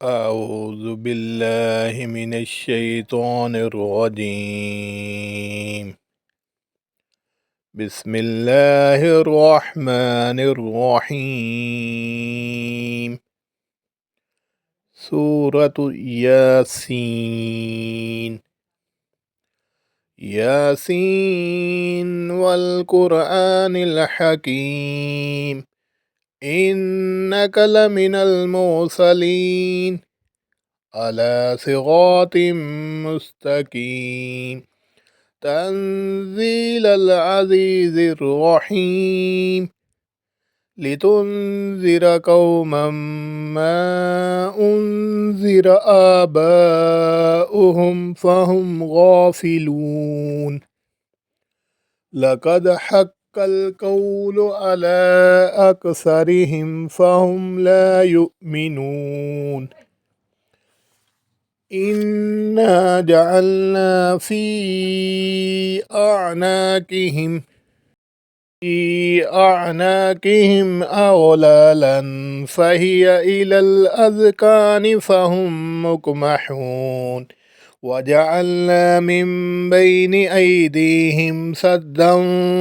أعوذ بالله من الشيطان الرجيم. بسم الله الرحمن الرحيم. سورة ياسين. ياسين والقرآن الحكيم، إنك لمن المرسلين على صراط مستقيم، تنزيل العزيز الرحيم، لتنذر قوما ما أنذر آباؤهم فهم غافلون. لقد حق القول على أكثرهم فهم لا يؤمنون. إنا جعلنا في أعناقهم أغلالا فهي إلى الأذقان فهم مقمحون. وجعلنا من بين أيديهم سدا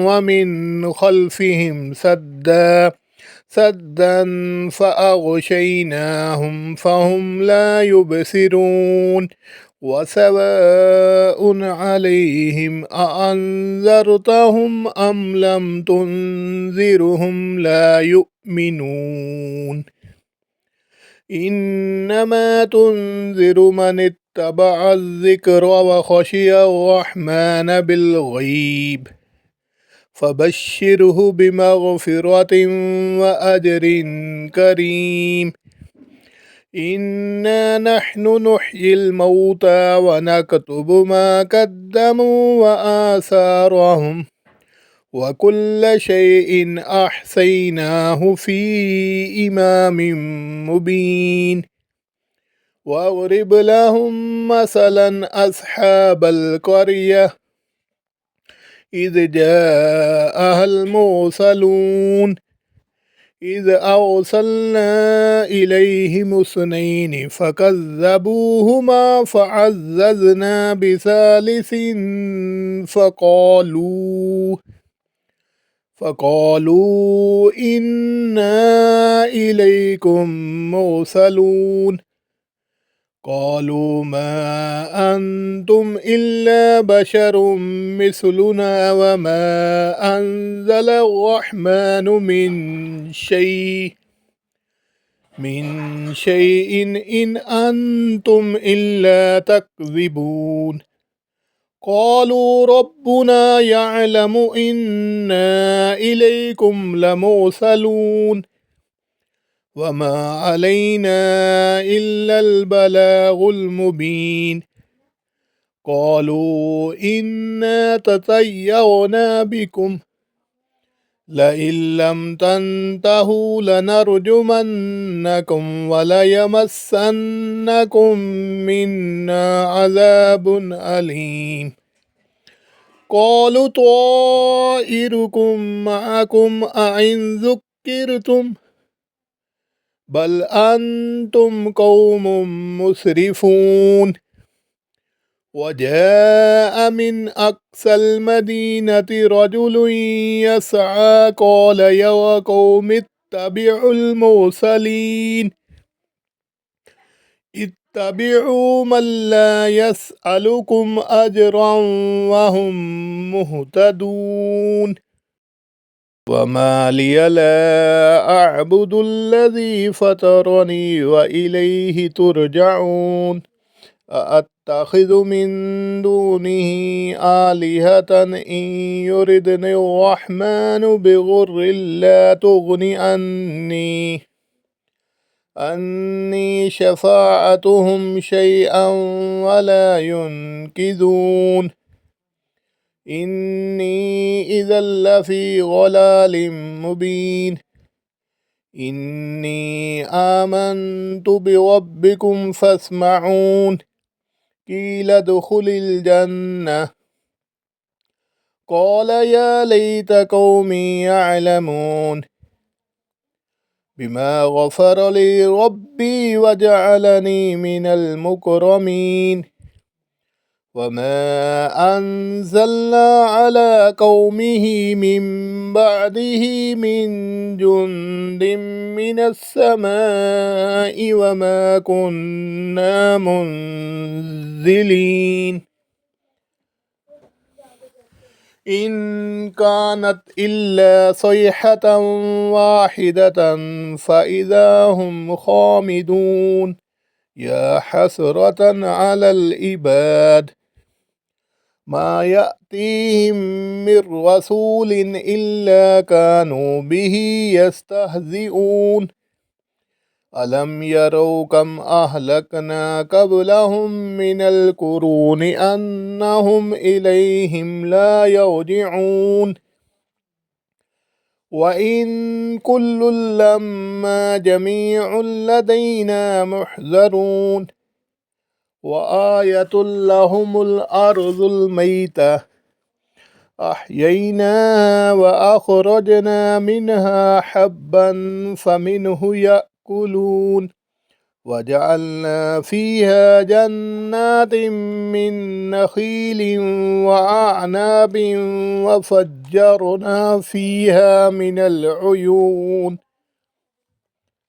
ومن خلفهم سدا فأغشيناهم فهم لا يبصرون. وسواء عليهم أأنذرتهم أم لم تنذرهم لا يؤمنون. إنما تنذر من اتبع الذكر وخشي الرحمن بالغيب، فبشره بمغفرة وأجر كريم. إنا نحن نحيي الموتى ونكتب ما قدموا وآثارهم، وكل شيء أحصيناه في إمام مبين. واضرب لهم مثلا أصحاب القرية إذ جاءها المرسلون إذ أرسلنا إليهم اثنين فكذبوهما فعززنا بثالث فقالوا إنا إليكم مرسلون. قالوا ما أنتم إلا بشر مثلنا وما أنزل الرحمن من شيء إن أنتم إلا تكذبون. قالوا ربنا يعلم إنا إليكم لمرسلون وما علينا إلا البلاغ المبين. قالوا إنا تطيرنا بكم لئن لم تنتهوا لنرجمنكم وليمسنكم منا عذاب أليم. قالوا طائركم معكم أئن ذكرتم بل أنتم قوم مسرفون. وجاء من أقصى المدينة رجل يسعى قال يا قوم اتبعوا المرسلين اتبعوا من لا يسألكم أجرا وهم مهتدون. وما لي لا أعبد الذي فطرني وإليه ترجعون. أأتخذ من دونه آلهة إن يردني الرحمن بضر لا تغن عني شفاعتهم شيئا ولا ينقذون. إني إذا لفي ضلال مبين. إني آمنت بربكم فاسمعون. قيل ادخل الجنة. قال يا ليت قومي يعلمون. بما غفر لي ربي وجعلني من المكرمين وما أنزلنا على قومه من بعده من جند من السماء وما كنا منزلين إن كانت إلا صيحة واحدة فإذا هم خامدون يا حسرة على العباد ما يأتيهم من رسول إلا كانوا به يستهزئون ألم يروا كم أهلكنا قبلهم من القرون أنهم إليهم لا يرجعون وإن كل لما جميع لدينا محذرون وآية لهم الأرض الميتة أحييناها وأخرجنا منها حبا فمنه يأكلون وجعلنا فيها جنات من نخيل وأعناب وفجرنا فيها من العيون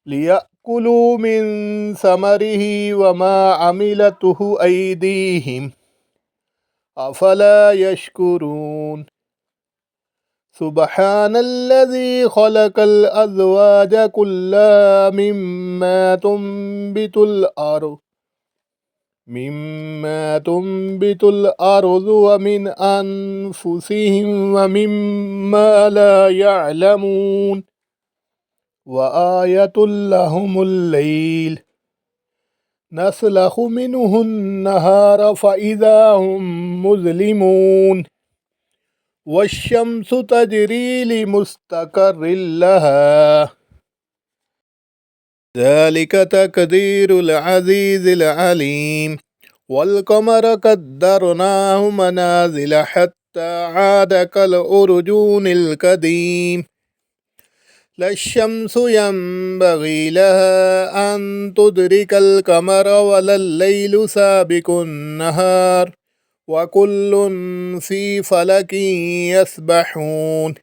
ليأكلوا من ثمره وما عملته أيديهم أفلا يشكرون سبحان الذي خلق الأزواج كلها مما تنبت الأرض ومن أنفسهم ومما لا يعلمون وآية لهم الليل نسلخ منه النهار فإذا هم مظلمون والشمس تجري لمستقر لها ذلك تقدير العزيز العليم والقمر قدرناه منازل حتى عاد كالأرجون القديم لا الشمس ينبغي لها أن تدرك القمر ولا الليل سابق النهار وكل في فلك يسبحون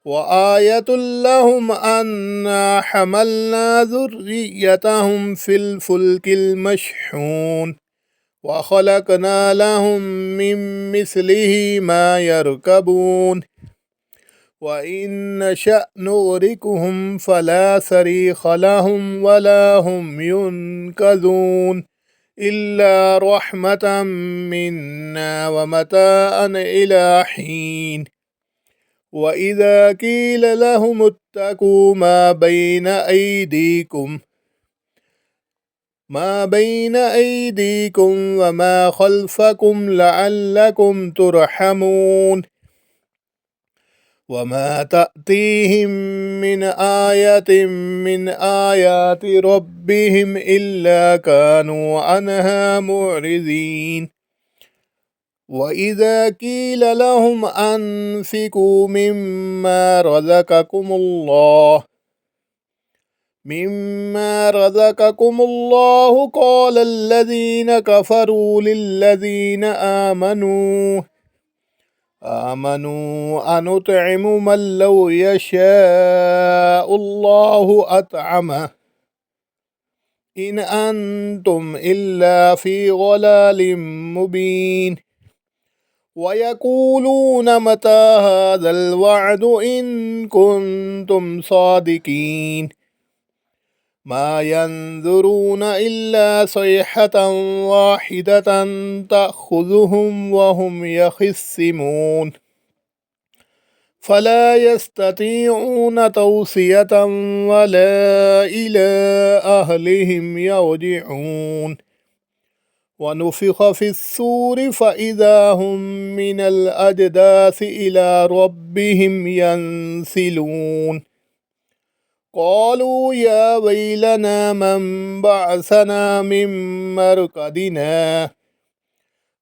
وآية لهم أنا حملنا ذريتهم في الفلك المشحون وخلقنا لهم من مثله ما يركبون وإن نشأ نغرقهم فلا صريخ لهم ولا هم ينقذون إلا رحمة منا ومتاعا إلى حين وإذا قيل لهم اتقوا ما بين أيديكم وما خلفكم لعلكم ترحمون وما تأتيهم من آية من آيات ربهم إلا كانوا عنها معرضين وإذا قيل لهم أنفقوا مما رزقكم الله قال الذين كفروا للذين آمنوا أنطعم من لو يشاء الله أطعمه إن أنتم إلا في ضلال مبين ويقولون متى هذا الوعد إن كنتم صادقين ما ينظرون إلا صيحة واحدة تأخذهم وهم يخصمون فلا يستطيعون توصية ولا إلى أهلهم يرجعون ونفخ في الصور فإذا هم من الأجداث إلى ربهم ينسلون قالوا يا ويلنا من بعثنا من مرقدنا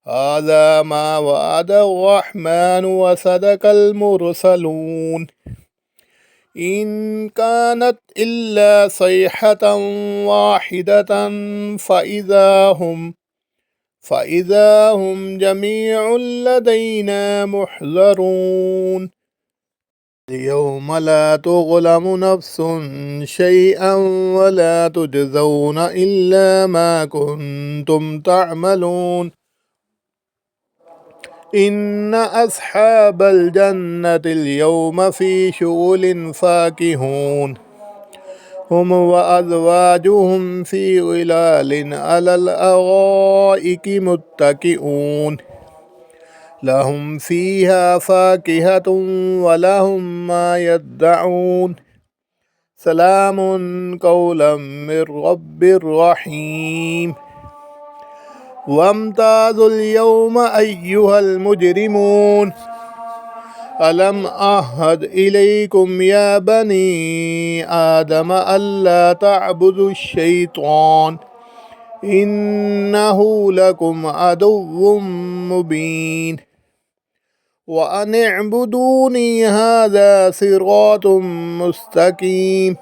هذا ما وعد الرحمن وصدق المرسلون إن كانت إلا صيحة واحدة فإذا هم جميع لدينا محضرون اليوم لا تظلم نفس شيئا ولا تجزون إلا ما كنتم تعملون إن أصحاب الجنة اليوم في شغل فاكهون هم وأزواجهم في ظلال على الأرائك متكئون لهم فيها فاكهة ولهم ما يدعون سلام قولا من رب رحيم وامتازوا اليوم أيها المجرمون ألم أعهد إليكم يا بني آدم ألا تعبدوا الشيطان إنه لكم عدو مبين وأن اعبدوني هذا صراط مستقيم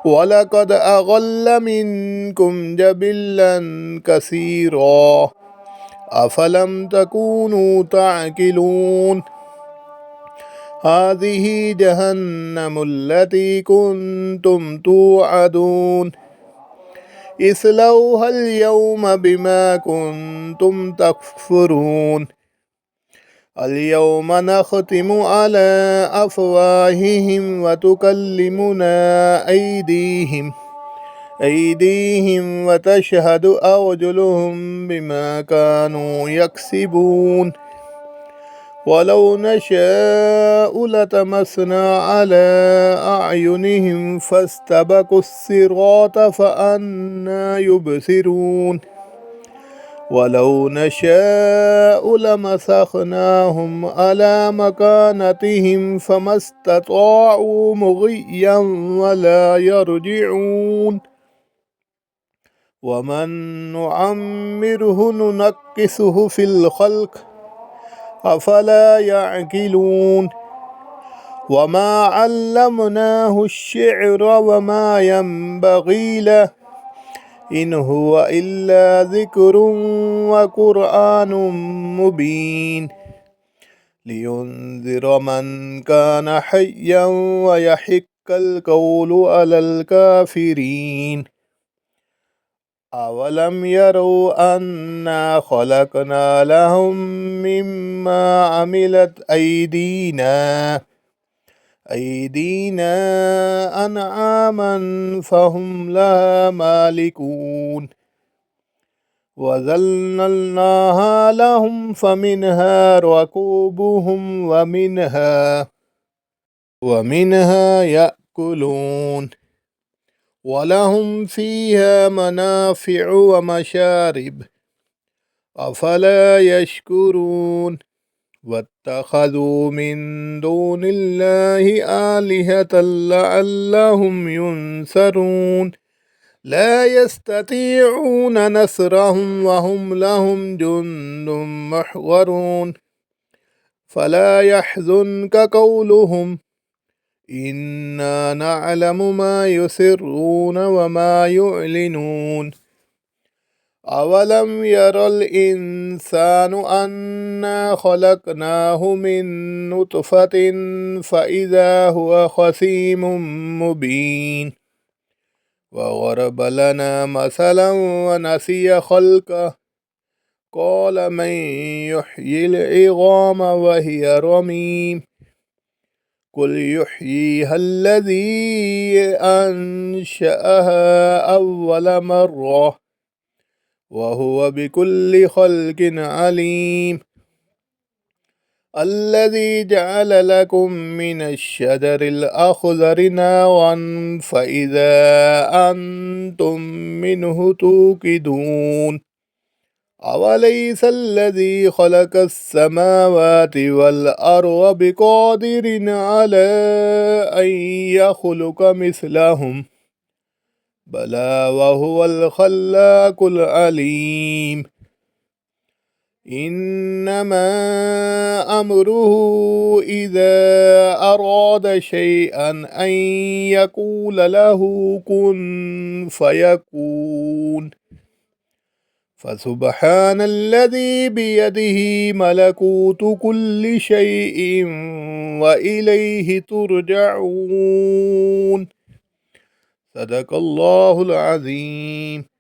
ولقد أضل منكم جبلا كثيرا أفلم تكونوا تعقلون هذه جهنم التي كنتم توعدون اصلوها اليوم بما كنتم تكفرون اليوم نختم على أفواههم وتكلمنا أيديهم وتشهد أرجلهم بما كانوا يكسبون ولو نشاء لتمسنا على أعينهم فاستبقوا الصراط فأنى يبصرون ولو نشاء لمسخناهم على مكانتهم فما استطاعوا مضيا ولا يرجعون ومن نعمره ننكسه في الخلق أفلا يعقلون وما علمناه الشعر وما ينبغي له إن هو إلا ذكر وقرآن مبين لينذر من كان حيا ويحق القول على الكافرين أولم يروا أنا خلقنا لهم مما عملت أيدينا أنعاما فهم لها مالكون وذللناها لهم فمنها ركوبهم ومنها يأكلون ولهم فيها منافع ومشارب أفلا يشكرون واتخذوا من دون الله آلهة لعلهم ينصرون لا يستطيعون نصرهم وهم لهم جند محضرون فلا يحزنك قولهم إنا نعلم ما يسرون وما يعلنون أولم ير الإنسان أنا خلقناه من نطفة فإذا هو خصيم مبين وضرب لنا مثلا ونسي خلقه قال من يحيي العظام وهي رميم قل يحييها الذي أنشأها أول مرة وهو بكل خلق عليم الذي جعل لكم من الشجر الأخضر نارا فإذا أنتم منه توقدون أوليس الذي خلق السماوات والأرض بقادر على أن يخلق مثلهم بلى وهو الخلاق العليم إنما أمره إذا أراد شيئا أن يقول له كن فيكون فسبحان الذي بيده ملكوت كل شيء وإليه ترجعون. صدق الله العظيم.